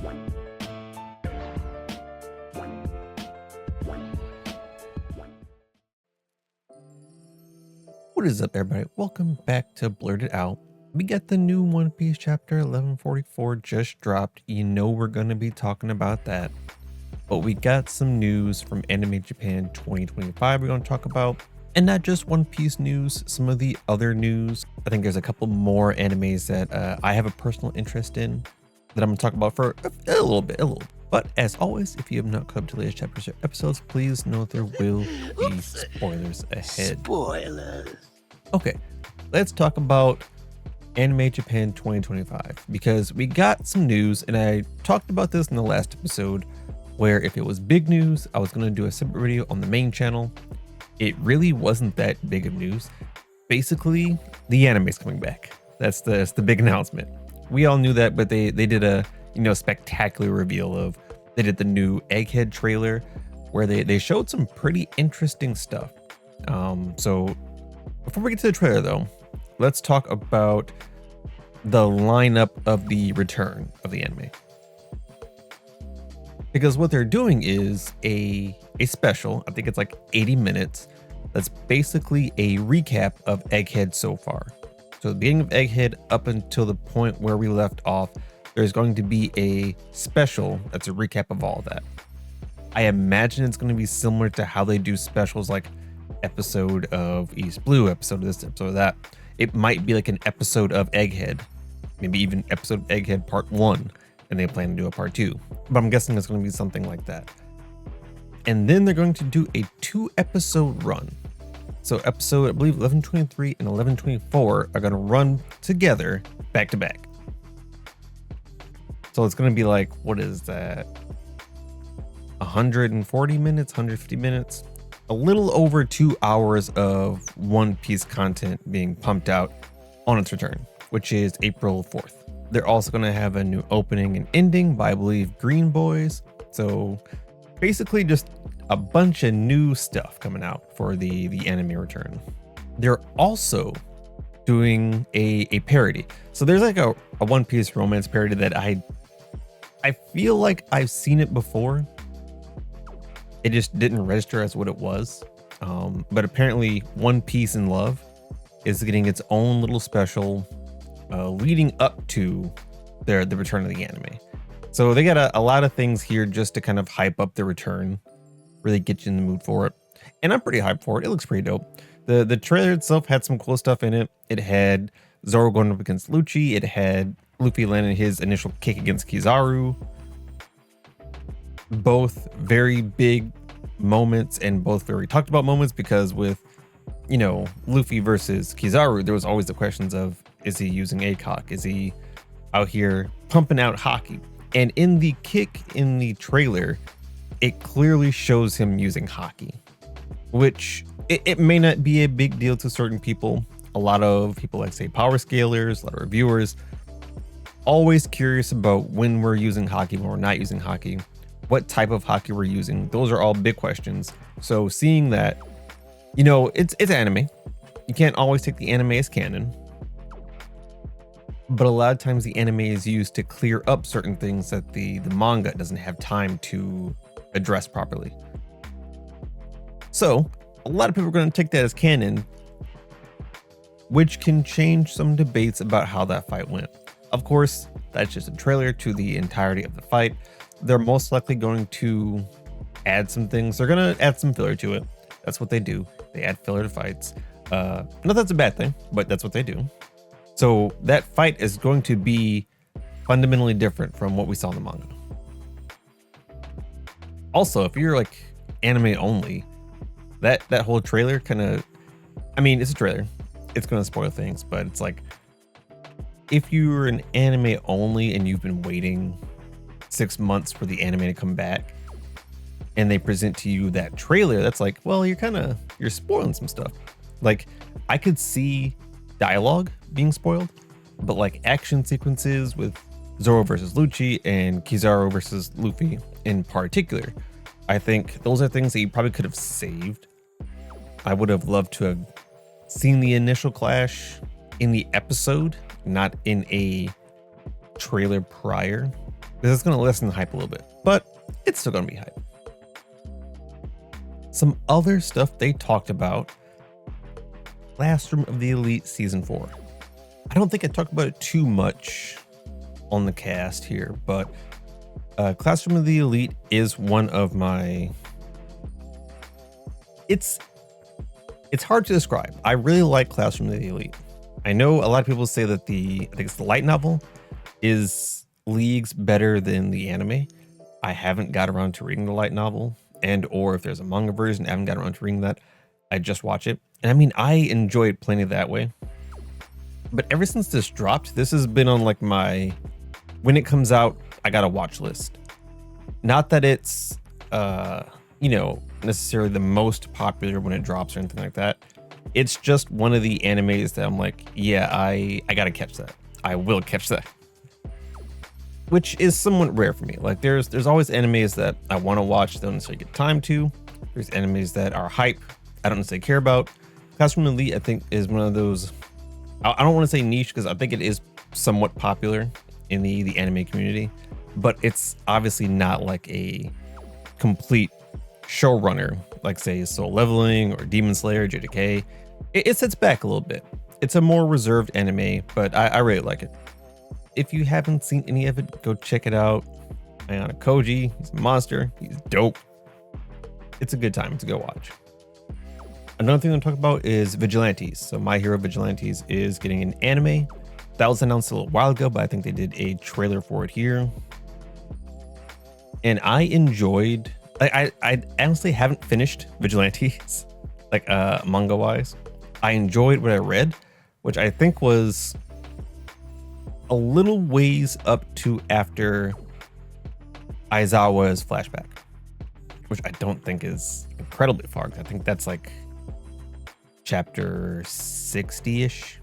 What is up, everybody? Welcome back to Blerded Out. We got the new One Piece chapter 1144 just dropped. You know we're going to be talking about that. But we got some news from Anime Japan 2025 we're going to talk about. And not just One Piece news, some of the other news. I think there's a couple more animes that I have a personal interest in that I'm going to talk about for a little bit. But as always, if you have not come to the latest chapters or episodes, please know there will be spoilers ahead. Spoilers. Okay, let's talk about Anime Japan 2025 because we got some news, and I talked about this in the last episode where if it was big news, I was going to do a separate video on the main channel. It really wasn't that big of news. Basically, the anime's coming back. That's the big announcement. We all knew that, but they did a spectacular reveal of they did the new Egghead trailer where they showed some pretty interesting stuff. So before we get to the trailer though, let's talk about the lineup of the return of the anime. Because what they're doing is a special, I think it's like 80 minutes, that's basically a recap of Egghead so far. So the beginning of Egghead up until the point where we left off, there's going to be a special that's a recap of all of that. I imagine it's going to be similar to how they do specials like episode of East Blue, episode of this, episode of that. It might be like an episode of Egghead, maybe even episode of Egghead part 1, and they plan to do a part 2. But I'm guessing it's going to be something like that. And then they're going to do a 2-episode run. So episode, I believe 1123 and 1124 are going to run together back to back. So it's going to be like, what is that? 140 minutes, 150 minutes, a little over 2 hours of One Piece content being pumped out on its return, which is April 4th. They're also going to have a new opening and ending by, I believe, Green Boys. So basically just a bunch of new stuff coming out for the anime return. They're also doing a parody. So there's like a One Piece romance parody that I feel like I've seen it before. It just didn't register as what it was. But apparently One Piece in Love is getting its own little special leading up to the return of the anime. So they got a lot of things here just to kind of hype up the return, really get you in the mood for it. And I'm pretty hyped for it. It looks pretty dope. The trailer itself had some cool stuff in it. It had Zoro going up against Lucci. It had Luffy landing his initial kick against Kizaru. Both very big moments and both very talked about moments because with, Luffy versus Kizaru, there was always the questions of, is he using ACOG? Is he out here pumping out hockey? And in the kick in the trailer, it clearly shows him using hockey, which it may not be a big deal to certain people. A lot of people, like say power scalers, a lot of reviewers, always curious about when we're using hockey, when we're not using hockey, what type of hockey we're using. Those are all big questions. So seeing that, it's anime. You can't always take the anime as canon. But a lot of times the anime is used to clear up certain things that the manga doesn't have time to address properly. So a lot of people are going to take that as canon, which can change some debates about how that fight went. Of course, that's just a trailer to the entirety of the fight. They're most likely going to add some things. They're going to add some filler to it. That's what they do. They add filler to fights. Not that's a bad thing, but that's what they do. So that fight is going to be fundamentally different from what we saw in the manga. Also, if you're like anime only, that whole trailer kind of, it's a trailer. It's going to spoil things, but it's like, if you're an anime only and you've been waiting 6 months for the anime to come back and they present to you that trailer, that's like, well, you're spoiling some stuff. Like, I could see dialogue being spoiled, but like action sequences with Zoro versus Lucci and Kizaru versus Luffy in particular, I think those are things that you probably could have saved. I would have loved to have seen the initial clash in the episode, not in a trailer prior. This is going to lessen the hype a little bit, but it's still going to be hype. Some other stuff they talked about. Classroom of the Elite Season 4. I don't think I talked about it too much on the cast here, but Classroom of the Elite is one of my... It's hard to describe. I really like Classroom of the Elite. I know a lot of people say that I think it's the light novel, is leagues better than the anime. I haven't got around to reading the light novel, or if there's a manga version, I haven't got around to reading that. I just watch it. And I mean, I enjoy it plenty that way. But ever since this dropped, this has been on like my, when it comes out, I got a watch list. Not that it's, necessarily the most popular when it drops or anything like that. It's just one of the animes that I'm like, yeah, I gotta catch that. I will catch that. Which is somewhat rare for me. Like there's always animes that I want to watch, don't necessarily get time to. There's animes that are hype, I don't necessarily care about. Classroom Elite, I think, is one of those, I don't want to say niche because I think it is somewhat popular in the anime community, but it's obviously not like a complete showrunner, like say Soul Leveling or Demon Slayer, JJK. It sits back a little bit. It's a more reserved anime, but I really like it. If you haven't seen any of it, go check it out. Ayana Koji, he's a monster. He's dope. It's a good time to go watch. Another thing I'm talk about is Vigilantes. So My Hero Vigilantes is getting an anime. That was announced a little while ago, but I think they did a trailer for it here. And I enjoyed, I honestly haven't finished Vigilantes, like manga wise. I enjoyed what I read, which I think was a little ways up to after Aizawa's flashback, which I don't think is incredibly far. I think that's like chapter 60-ish.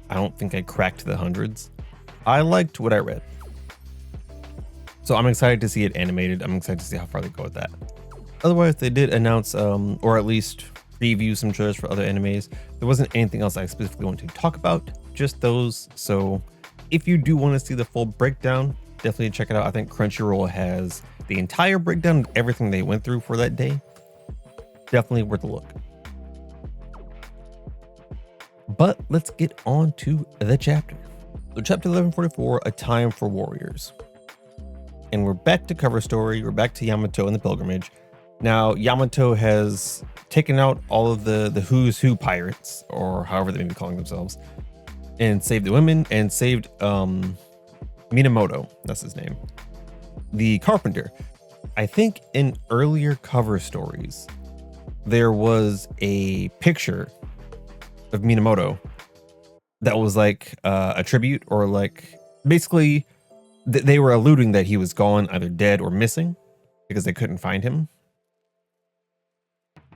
I don't think I cracked the hundreds. I liked what I read. So I'm excited to see it animated. I'm excited to see how far they go with that. Otherwise, they did announce, or at least preview some trailers for other animes. There wasn't anything else I specifically want to talk about, just those. So if you do want to see the full breakdown, definitely check it out. I think Crunchyroll has the entire breakdown of everything they went through for that day. Definitely worth a look. But let's get on to the chapter. So chapter 1144, A Time for Warriors. And we're back to cover story. We're back to Yamato and the pilgrimage. Now, Yamato has taken out all of the who's who pirates, or however they may be calling themselves, and saved the women and saved Minamoto, that's his name, the carpenter. I think in earlier cover stories, there was a picture of Minamoto that was like a tribute, or like basically they were alluding that he was gone, either dead or missing, because they couldn't find him.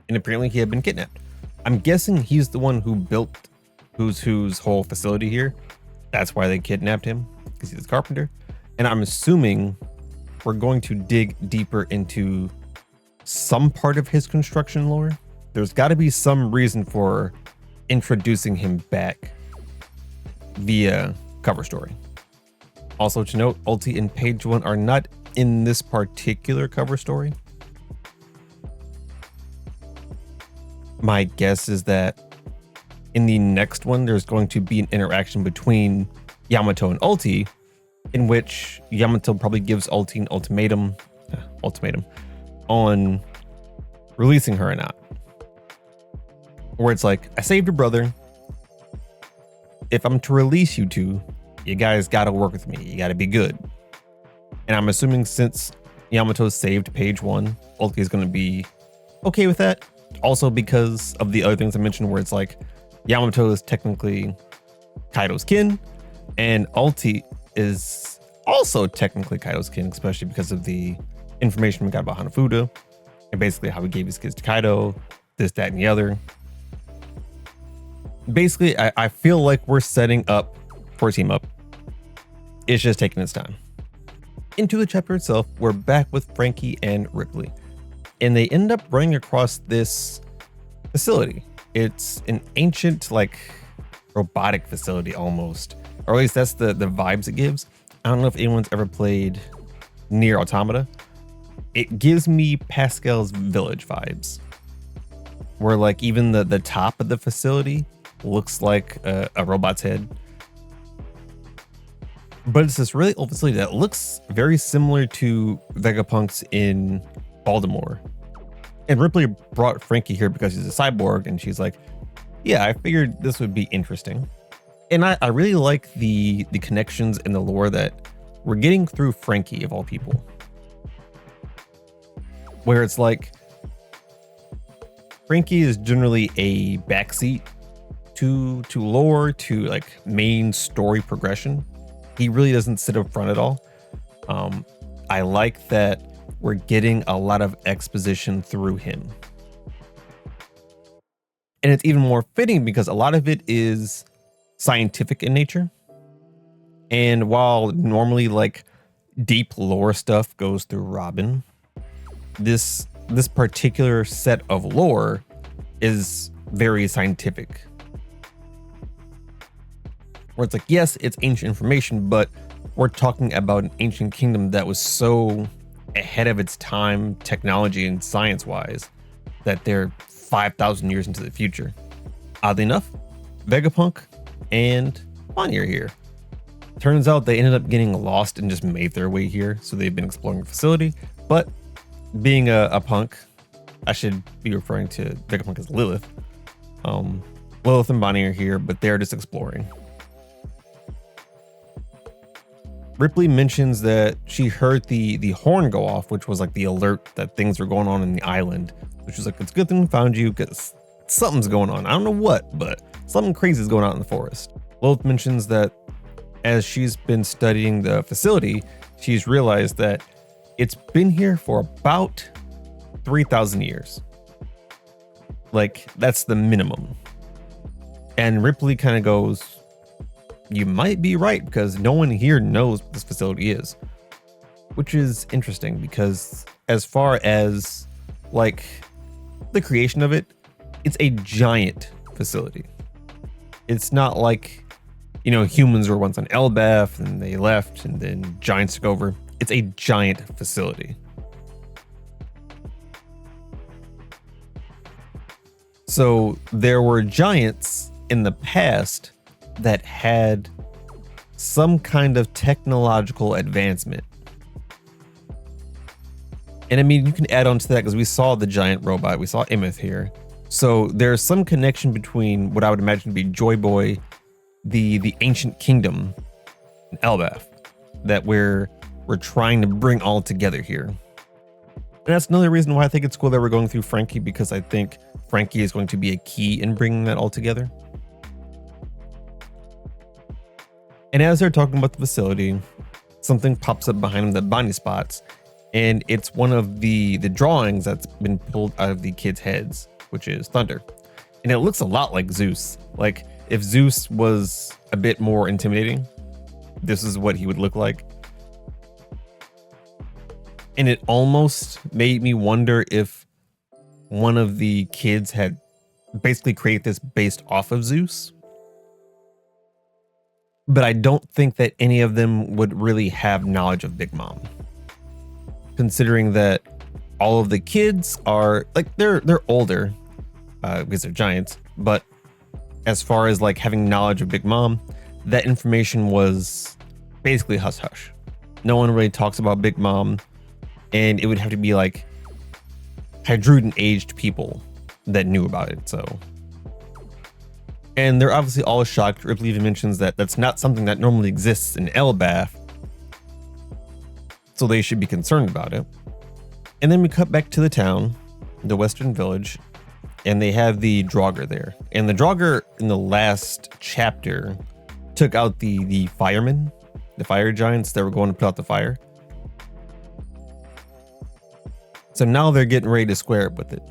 And apparently he had been kidnapped. I'm guessing he's the one who built who's whole facility here. That's why they kidnapped him, because he's a carpenter. And I'm assuming we're going to dig deeper into some part of his construction lore. There's got to be some reason for introducing him back via cover story. Also to note, Ulti and Page 1 are not in this particular cover story. My guess is that in the next one, there's going to be an interaction between Yamato and Ulti, in which Yamato probably gives Ulti an ultimatum on releasing her or not. Where it's like, I saved your brother. If I'm to release you two, you guys got to work with me. You got to be good. And I'm assuming since Yamato saved Page 1, Ulti is going to be okay with that. Also because of the other things I mentioned, where it's like Yamato is technically Kaido's kin, and Ulti is also technically Kaido's kin, especially because of the information we got about Hanafuda and basically how he gave his kids to Kaido, this, that, and the other. Basically, I feel like we're setting up for a team up. It's just taking its time. Into the chapter itself, we're back with Frankie and Ripley, and they end up running across this facility. It's an ancient, like, robotic facility almost, or at least that's the vibes it gives. I don't know if anyone's ever played Nier Automata. It gives me Pascal's Village vibes, where like even the top of the facility looks like a robot's head. But it's this really old facility that looks very similar to Vegapunk's in Baltimore. And Ripley brought Frankie here because he's a cyborg, and she's like, yeah, I figured this would be interesting. And I really like the connections and the lore that we're getting through Frankie, of all people. Where it's like, Frankie is generally a backseat to lore, to like main story progression. He really doesn't sit up front at all. I like that we're getting a lot of exposition through him. And it's even more fitting because a lot of it is scientific in nature. And while normally like deep lore stuff goes through Robin, this particular set of lore is very scientific. Where it's like, yes, it's ancient information, but we're talking about an ancient kingdom that was so ahead of its time, technology and science wise, that they're 5,000 years into the future. Oddly enough, Vegapunk and Bonnie are here. Turns out they ended up getting lost and just made their way here, so they've been exploring the facility. But being a punk, I should be referring to Vegapunk as Lilith. Lilith and Bonnie are here, but they're just exploring. Ripley mentions that she heard the horn go off, which was like the alert that things were going on in the island, which was like, it's a good thing we found you because something's going on. I don't know what, but something crazy is going on in the forest. Lilith mentions that as she's been studying the facility, she's realized that it's been here for about 3,000 years. Like, that's the minimum. And Ripley kind of goes, you might be right, because no one here knows what this facility is. Which is interesting, because as far as like the creation of it, it's a giant facility. It's not like, you know, humans were once on Elbaf and they left and then giants took over. It's a giant facility. So there were giants in the past that had some kind of technological advancement. And I mean, you can add on to that because we saw the giant robot, we saw Imith here. So there's some connection between what I would imagine to be Joy Boy, the ancient kingdom, and Elbaf, that we're trying to bring all together here. And that's another reason why I think it's cool that we're going through Frankie, because I think Frankie is going to be a key in bringing that all together. And as they're talking about the facility, something pops up behind them that Bonnie spots, and it's one of the drawings that's been pulled out of the kids' heads, which is Thunder. And it looks a lot like Zeus. Like, if Zeus was a bit more intimidating, this is what he would look like. And it almost made me wonder if one of the kids had basically created this based off of Zeus. But I don't think that any of them would really have knowledge of Big Mom, considering that all of the kids are like, they're older because they're giants. But as far as like having knowledge of Big Mom, that information was basically hush hush. No one really talks about Big Mom, and it would have to be like Hydrudan aged people that knew about it. So. And they're obviously all shocked. Ripley even mentions that that's not something that normally exists in Elbaf, so they should be concerned about it. And then we cut back to the town, the Western Village, and they have the Draugr there. And the Draugr in the last chapter took out the firemen, the fire giants that were going to put out the fire. So now they're getting ready to square up with it.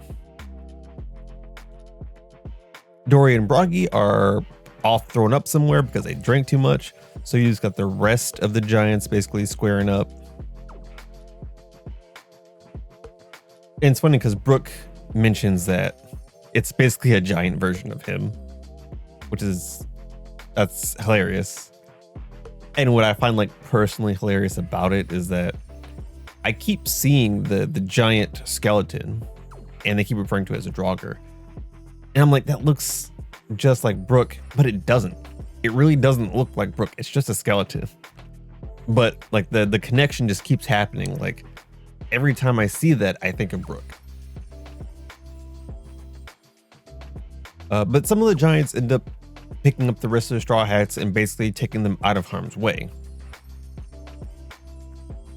Dory and Broggy are off thrown up somewhere because they drank too much. So you just got the rest of the giants basically squaring up. And it's funny because Brooke mentions that it's basically a giant version of him, that's hilarious. And what I find like personally hilarious about it is that I keep seeing the giant skeleton, and they keep referring to it as a Draugr. And I'm like, that looks just like Brook, but it doesn't. It really doesn't look like Brook. It's just a skeleton. But like the connection just keeps happening. Like every time I see that, I think of Brook. But some of the giants end up picking up the rest of the Straw Hats and basically taking them out of harm's way.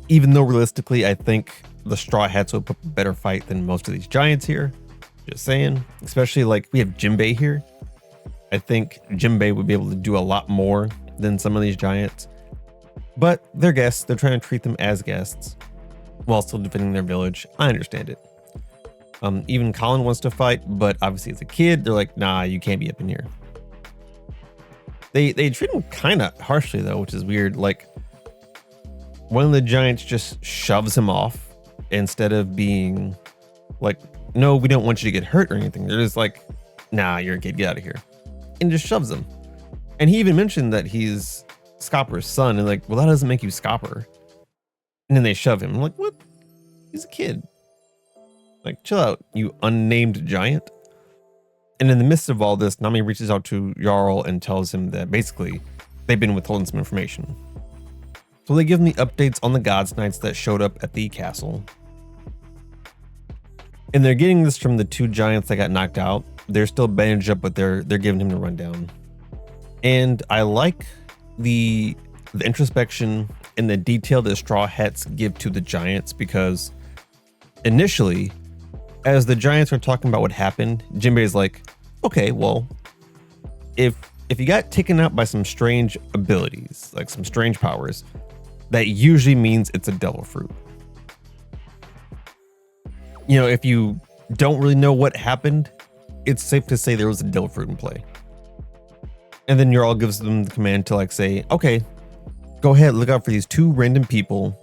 Even though realistically, I think the Straw Hats will put up a better fight than most of these giants here. Just saying. Especially like we have Jinbei here. I think Jinbei would be able to do a lot more than some of these giants. But they're guests. They're trying to treat them as guests while still defending their village. I understand it. Even Colin wants to fight, but obviously as a kid, they're like, nah, you can't be up in here. They treat him kind of harshly though, which is weird. Like one of the giants just shoves him off instead of being like, no, we don't want you to get hurt or anything. They're just like, nah, you're a kid, get out of here. And just shoves him. And he even mentioned that he's Scopper's son, and like, well, that doesn't make you Scopper. And then they shove him. I'm like, what? He's a kid. Like, chill out, you unnamed giant. And in the midst of all this, Nami reaches out to Jarl and tells him that basically they've been withholding some information. So they give him the updates on the Gods Knights that showed up at the castle. And they're getting this from the two giants that got knocked out. They're still bandaged up, but they're giving him the rundown. And I like the introspection and the detail that Straw Hats give to the giants, because initially, as the giants are talking about what happened, Jinbei is like, okay, well, if you got taken out by some strange abilities, like some strange powers, that usually means it's a devil fruit. You know, if you don't really know what happened, it's safe to say there was a devil fruit in play. And then Jarl gives them the command to like say, okay, go ahead, look out for these two random people.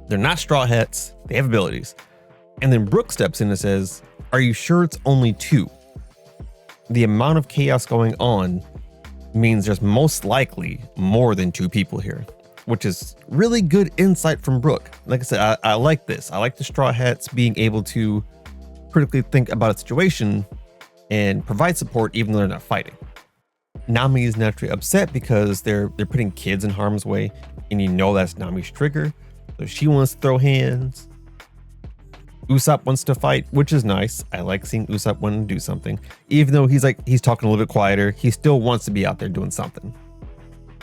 They're not Straw Hats, they have abilities. And then Brook steps in and says, are you sure it's only two? The amount of chaos going on means there's most likely more than two people here, which is really good insight from Brook. Like I said, I like this. I like the Straw Hats being able to critically think about a situation and provide support even though they're not fighting. Nami is naturally upset because they're putting kids in harm's way, and you know that's Nami's trigger. So she wants to throw hands. Usopp wants to fight, which is nice. I like seeing Usopp want to do something. Even though he's talking a little bit quieter, he still wants to be out there doing something.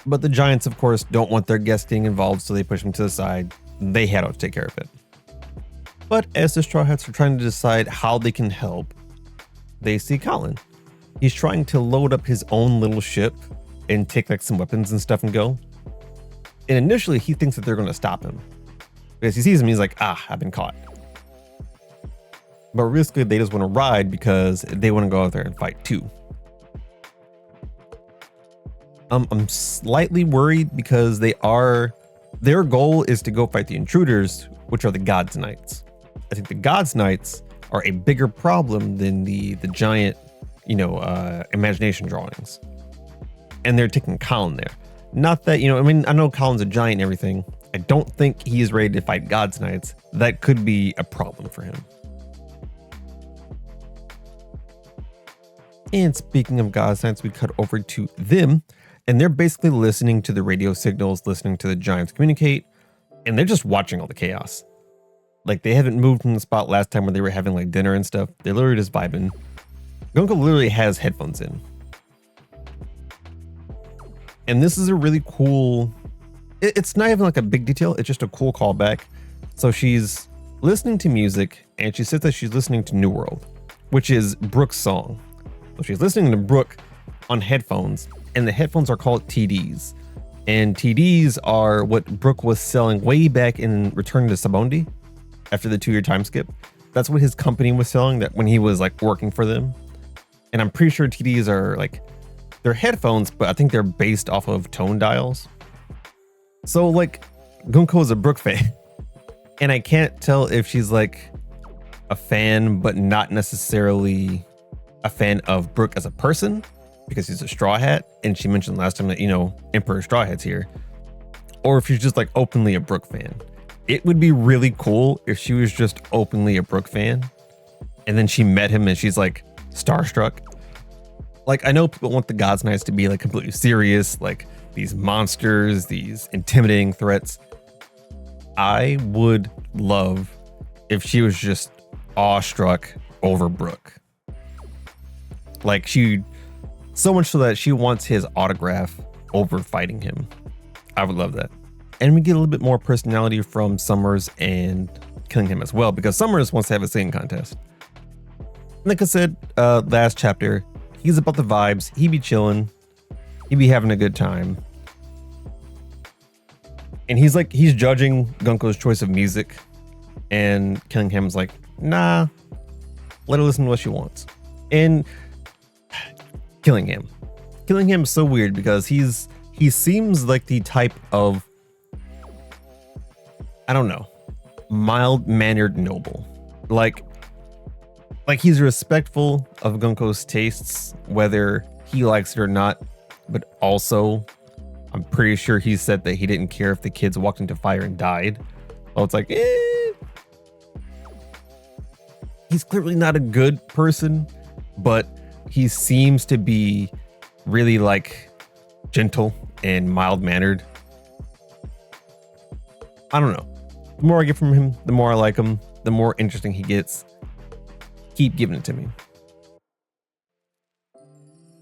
But the giants, of course, don't want their guests getting involved, so they push him to the side. They head out to take care of it. But as the Straw Hats are trying to decide how they can help, they see Colin. He's trying to load up his own little ship and take like some weapons and stuff and go. And initially he thinks that they're going to stop him, because he sees him, he's like, I've been caught. But realistically, they just want to ride because they want to go out there and fight too. I'm slightly worried because their goal is to go fight the intruders, which are the Gods Knights. I think the Gods Knights are a bigger problem than the giant, imagination drawings. And they're taking Colin there. Not that, I know Colin's a giant and everything. I don't think he is ready to fight Gods Knights. That could be a problem for him. And speaking of Gods Knights, we cut over to them, and they're basically listening to the radio signals, listening to the giants communicate, and they're just watching all the chaos. Like, they haven't moved from the spot last time where they were having like dinner and stuff. They're literally just vibing. Gonko literally has headphones in. And this is a really cool, it's not even like a big detail, it's just a cool callback. So she's listening to music, and she says that she's listening to New World, which is Brook's song. So she's listening to Brook on headphones, and the headphones are called TDs. And TDs are what Brook was selling way back in Return to Sabondi after the 2-year time skip. That's what his company was selling that when he was like working for them. And I'm pretty sure TDs are like, they're headphones, but I think they're based off of tone dials. So like, Gunko is a Brook fan. And I can't tell if she's like a fan, but not necessarily a fan of Brook as a person, because he's a Straw Hat, and she mentioned last time that, Emperor Straw Hat's here, or if she's just like openly a Brook fan. It would be really cool if she was just openly a Brook fan, and then she met him and she's like starstruck. Like, I know people want the Gods Knights to be like completely serious, like these monsters, these intimidating threats. I would love if she was just awestruck over Brook. Like, so much so that she wants his autograph over fighting him. I would love that. And we get a little bit more personality from Summers and Killingham as well, because Summers wants to have a singing contest. Like I said, last chapter, he's about the vibes. He be chilling. He be having a good time. And he's judging Gunko's choice of music. And Killingham's like, nah, let her listen to what she wants. And Killingham is so weird because he seems like the type of, I don't know, mild-mannered noble. Like he's respectful of Gunko's tastes, whether he likes it or not. But also, I'm pretty sure he said that he didn't care if the kids walked into fire and died. So it's like, he's clearly not a good person, but he seems to be really like gentle and mild-mannered. I don't know. The more I get from him, the more I like him, the more interesting he gets. Keep giving it to me.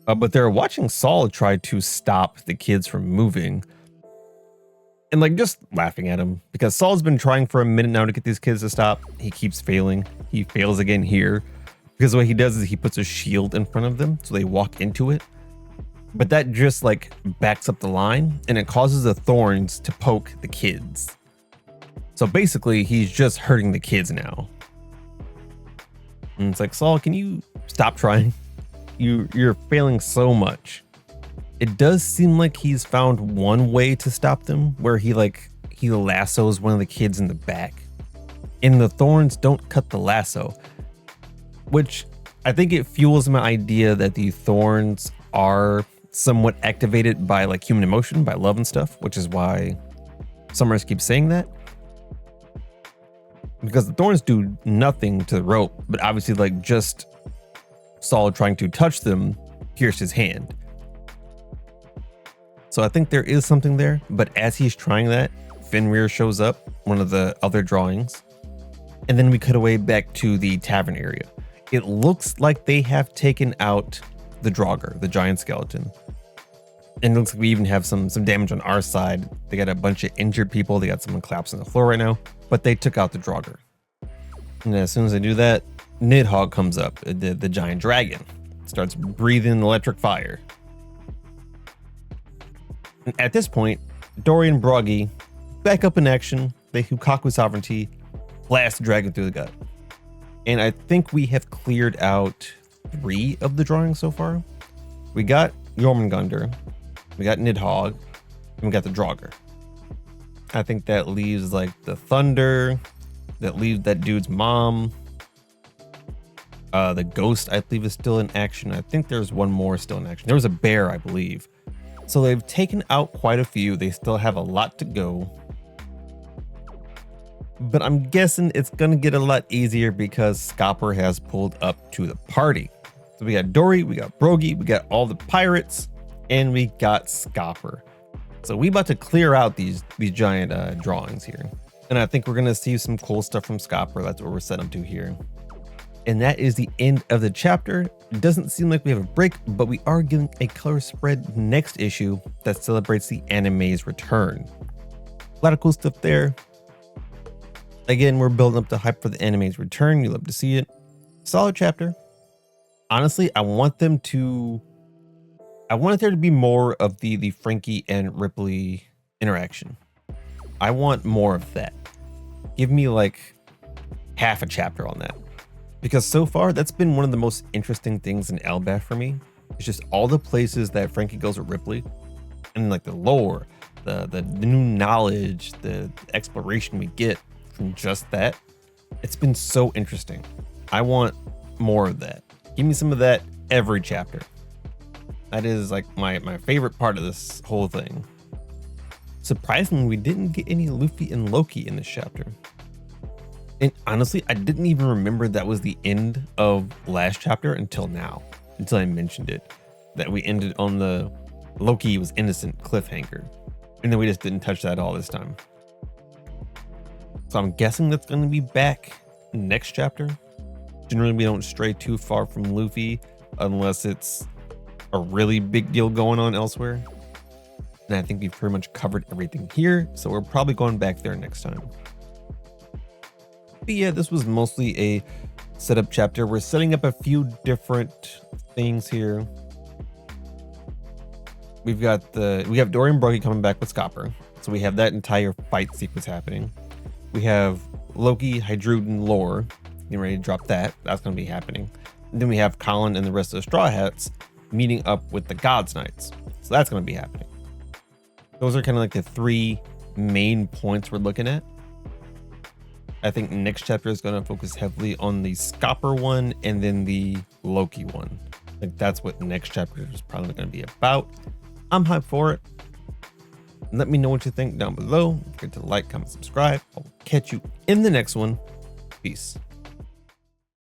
But they're watching Saul try to stop the kids from moving, and like just laughing at him, because Saul's been trying for a minute now to get these kids to stop. He keeps failing. He fails again here, because what he does is he puts a shield in front of them so they walk into it. But that just like backs up the line, and it causes the thorns to poke the kids. So basically he's just hurting the kids now. And it's like, Saul, can you stop trying? You're failing so much. It does seem like he's found one way to stop them, where he lassos one of the kids in the back, and the thorns don't cut the lasso, which I think it fuels my idea that the thorns are somewhat activated by like human emotion, by love and stuff, which is why Summers keeps saying that. Because the thorns do nothing to the rope, but obviously like just Saul trying to touch them pierced his hand. So I think there is something there, but as he's trying that, Fenrir shows up, one of the other drawings, and then we cut away back to the tavern area. It looks like they have taken out the Draugr, the giant skeleton. And it looks like we even have some damage on our side. They got a bunch of injured people. They got someone collapsed on the floor right now, but they took out the Draugr. And as soon as they do that, Nidhogg comes up, the giant dragon, starts breathing electric fire. And at this point, Dory and Broggy back up in action. They Hukaku sovereignty, blast the dragon through the gut. And I think we have cleared out 3 of the drawings so far. We got Jormungandr, we got Nidhogg, and we got the Draugr. I think that leaves like the Thunder, that leaves that dude's mom. The ghost, I believe, is still in action. I think there's one more still in action. There was a bear, I believe. So they've taken out quite a few. They still have a lot to go. But I'm guessing it's going to get a lot easier because Skopper has pulled up to the party. So we got Dory, we got Broggy, we got all the pirates, and we got Skopper. So we about to clear out these giant drawings here. And I think we're going to see some cool stuff from Skopper. That's what we're setting up to here. And that is the end of the chapter. It doesn't seem like we have a break, but we are getting a color spread next issue that celebrates the anime's return. A lot of cool stuff there. Again, we're building up the hype for the anime's return. You love to see it. Solid chapter. Honestly, I want there to be more of the Frankie and Ripley interaction. I want more of that. Give me like half a chapter on that. Because so far, that's been one of the most interesting things in Elbaf for me. It's just all the places that Frankie goes with Ripley, and like the lore, the new knowledge, the exploration we get from just that. It's been so interesting. I want more of that. Give me some of that every chapter. That is like my favorite part of this whole thing. Surprisingly, we didn't get any Luffy and Loki in this chapter. And honestly, I didn't even remember that was the end of last chapter until now, until I mentioned it, that we ended on the Loki was innocent cliffhanger. And then we just didn't touch that at all this time. So I'm guessing that's going to be back next chapter. Generally, we don't stray too far from Luffy unless it's a really big deal going on elsewhere. And I think we've pretty much covered everything here, so we're probably going back there next time. But yeah, this was mostly a setup chapter. We're setting up a few different things here. We have Dorian Broggy coming back with Scopper, so we have that entire fight sequence happening. We have Loki, Hydruden, Lore getting ready to drop that. That's going to be happening. And then we have Colin and the rest of the Straw Hats meeting up with the Gods Knights, so that's going to be happening. Those are kind of like the three main points we're looking at. I think next chapter is going to focus heavily on the Scopper one and then the Loki one. Like that's what next chapter is probably going to be about. I'm hyped for it. Let me know what you think down below. Don't forget to like, comment, subscribe. I'll catch you in the next one. Peace.